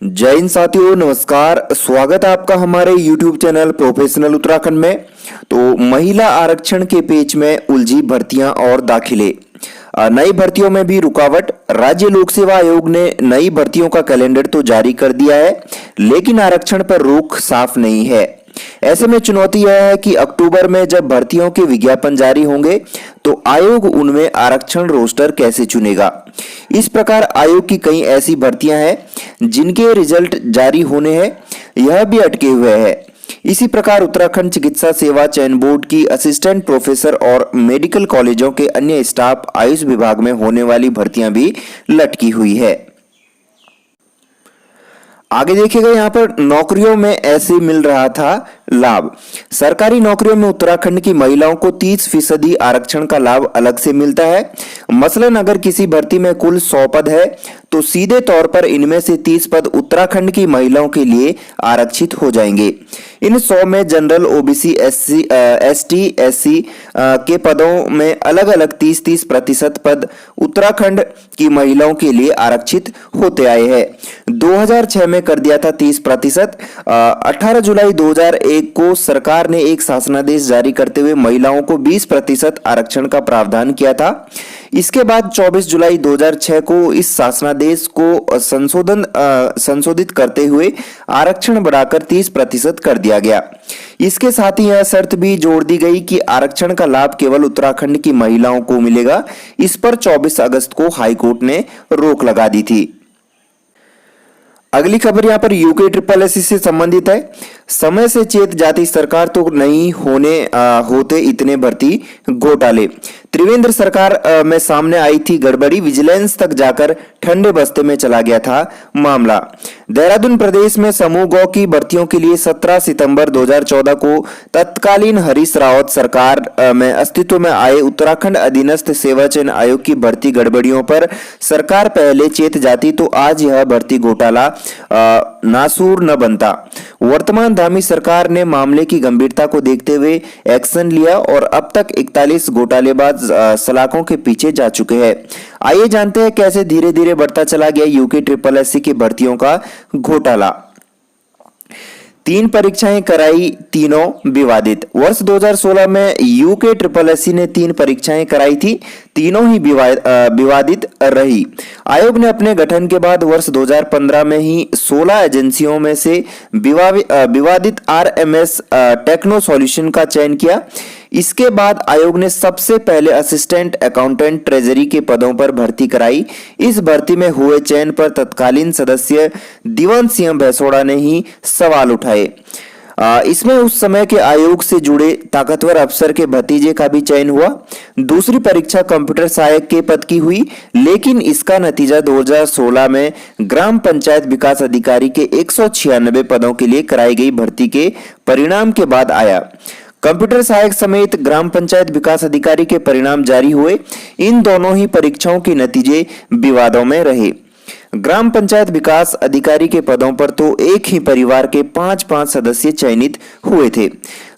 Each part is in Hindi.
जय हिंद साथियों, नमस्कार। स्वागत है आपका हमारे YouTube चैनल प्रोफेशनल उत्तराखंड में। तो महिला आरक्षण के पेच में उलझी भर्तियां और दाखिले। नई भर्तियों में भी रुकावट। राज्य लोक सेवा आयोग ने नई भर्तियों का कैलेंडर तो जारी कर दिया है, लेकिन आरक्षण पर रोक साफ नहीं है। ऐसे में चुनौती यह है कि अक्टूबर में जब भर्तियों के विज्ञापन जारी होंगे तो आयोग उनमें आरक्षण रोस्टर कैसे चुनेगा। इस प्रकार आयोग की कई ऐसी भर्तियां हैं जिनके रिजल्ट जारी होने हैं, यह भी अटके हुए हैं। इसी प्रकार उत्तराखंड चिकित्सा सेवा चयन बोर्ड की असिस्टेंट प्रोफेसर और मेडिकल कॉलेजों के अन्य स्टाफ आयुष विभाग में होने वाली भर्तियां भी लटकी हुई है। आगे देखिएगा, यहाँ पर नौकरियों में ऐसे मिल रहा था लाभ। सरकारी नौकरियों में उत्तराखंड की महिलाओं को 30% आरक्षण का लाभ अलग से मिलता है। मसलन अगर किसी भर्ती में कुल 100 पद है तो सीधे तौर पर इनमें से 30 पद उत्तराखंड की महिलाओं के लिए आरक्षित हो जाएंगे। इन 100 में जनरल, ओबीसी, एसटी, एससी के पदों में अलग अलग 30-30% पद उत्तराखंड की महिलाओं के लिए आरक्षित होते आए हैं। 2006 में कर दिया था 30%। 18 जुलाई 2001 को सरकार ने एक शासनादेश जारी करते हुए महिलाओं को 20% आरक्षण का प्रावधान किया था। इसके बाद 24 जुलाई 2006 को इस शासनादेश को संशोधित करते हुए आरक्षण बढ़ाकर 30% कर दिया गया। इसके साथ ही यह शर्त भी जोड़ दी गई कि आरक्षण का लाभ केवल उत्तराखंड की महिलाओं को मिलेगा। इस पर 24 अगस्त को हाईकोर्ट ने रोक लगा दी थी। अगली खबर यहाँ पर UKSSC से संबंधित है। समय से चेत जाती सरकार तो नहीं होते इतने भर्ती घोटाले। त्रिवेंद्र सरकार में सामने आई थी गड़बड़ी। विजिलेंस तक जाकर ठंडे बस्ते में चला गया था मामला। देहरादून प्रदेश में समूह गौ की भर्तियों के लिए 17 सितंबर 2014 को तत्कालीन हरीश रावत सरकार में अस्तित्व में आए उत्तराखंड अधीनस्थ सेवा चयन आयोग की भर्ती गड़बड़ियों पर सरकार पहले चेत जाती तो आज यह भर्ती घोटाला नासूर न बनता। वर्तमान धामी सरकार ने मामले की गंभीरता को देखते हुए एक्शन लिया और अब तक 41 घोटालेबाज सलाखों के पीछे जा चुके हैं। आइए जानते हैं कैसे धीरे धीरे बढ़ता चला गया UKSSC की भर्तियों का घोटाला। 3 परीक्षाएं कराई, तीनों विवादित। वर्ष 2016 में UKSSC ने 3 परीक्षाएं कराई थी, तीनों ही विवादित रही। आयोग ने अपने गठन के बाद वर्ष 2015 में ही 16 एजेंसियों में से विवादित RMS टेक्नो सॉल्यूशन का चयन किया। इसके बाद आयोग ने सबसे पहले असिस्टेंट अकाउंटेंट ट्रेजरी के पदों पर भर्ती कराई। इस भर्ती में हुए चयन पर तत्कालीन सदस्य दीवान सिंह भैसोड़ा ने ही सवाल उठाए। इसमें उस समय के आयोग से जुड़े ताकतवर अफसर के भतीजे का भी चयन हुआ। दूसरी परीक्षा कंप्यूटर सहायक के पद की हुई, लेकिन इसका नतीजा 2016 में ग्राम पंचायत विकास अधिकारी के 196 पदों के लिए कराई गई भर्ती के परिणाम के बाद आया। कंप्यूटर सहायक समेत ग्राम पंचायत विकास अधिकारी के परिणाम जारी हुए। इन दोनों ही परीक्षाओं के नतीजे विवादों में रहे। ग्राम पंचायत विकास अधिकारी के पदों पर तो एक ही परिवार के 5-5 सदस्य चयनित हुए थे।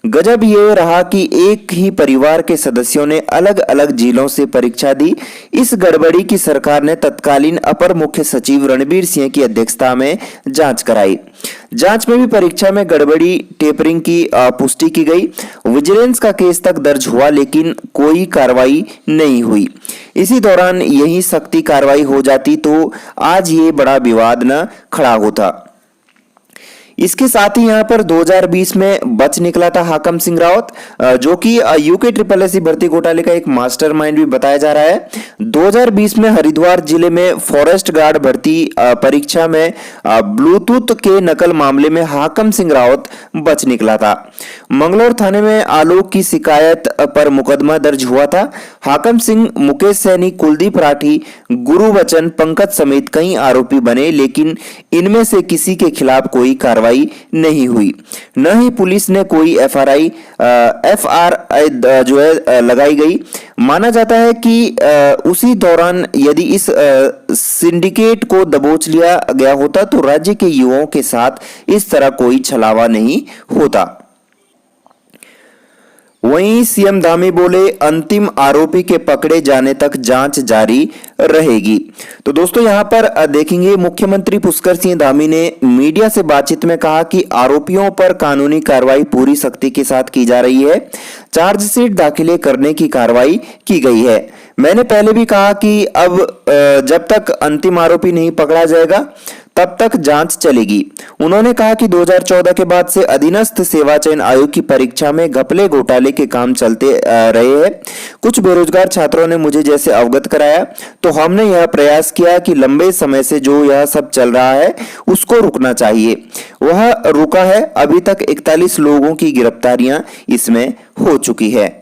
गजब ये रहा कि एक ही परिवार के सदस्यों ने अलग अलग जिलों से परीक्षा दी। इस गड़बड़ी की सरकार ने तत्कालीन अपर मुख्य सचिव रणबीर सिंह की अध्यक्षता में जांच कराई। जांच में भी परीक्षा में गड़बड़ी टेपरिंग की पुष्टि की गई। विजिलेंस का केस तक दर्ज हुआ, लेकिन कोई कार्रवाई नहीं हुई। इसी दौरान यही सख्ती कार्रवाई हो जाती तो आज ये बड़ा विवाद न खड़ा होता। इसके साथ ही यहाँ पर 2020 में बच निकला था हाकम सिंह रावत, जो कि UKSSC भर्ती घोटाले का एक मास्टरमाइंड भी बताया जा रहा है। 2020 में हरिद्वार जिले में फॉरेस्ट गार्ड भर्ती परीक्षा में ब्लूटूथ के नकल मामले में हाकम सिंह रावत बच निकला था। मंगलौर थाने में आलोक की शिकायत पर मुकदमा दर्ज हुआ था। हाकम सिंह, मुकेश सैनी, कुलदीप राठी, गुरुवचन, पंकज समेत कई आरोपी बने, लेकिन इनमें से किसी के खिलाफ कोई कार्रवाई नहीं हुई। न ही पुलिस ने कोई FR जो है लगाई गई। माना जाता है कि उसी दौरान यदि इस सिंडिकेट को दबोच लिया गया होता तो राज्य के युवाओं के साथ इस तरह कोई छलावा नहीं होता। वहीं सीएम धामी बोले अंतिम आरोपी के पकड़े जाने तक जांच जारी रहेगी। तो दोस्तों यहाँ पर देखेंगे मुख्यमंत्री पुष्कर सिंह धामी ने मीडिया से बातचीत में कहा कि आरोपियों पर कानूनी कार्रवाई पूरी सख्ती के साथ की जा रही है। चार्जशीट दाखिल करने की कार्रवाई की गई है। मैंने पहले भी कहा कि अब जब तक अंतिम आरोपी नहीं पकड़ा जाएगा तब तक जांच चलेगी। उन्होंने कहा कि 2014 के बाद से अधीनस्थ सेवा चयन आयोग की परीक्षा में घपले घोटाले के काम चलते रहे हैं। कुछ बेरोजगार छात्रों ने मुझे जैसे अवगत कराया तो हमने यह प्रयास किया कि लंबे समय से जो यह सब चल रहा है उसको रुकना चाहिए। वह रुका है। अभी तक 41 लोगों की गिरफ्तारियां इसमें हो चुकी है।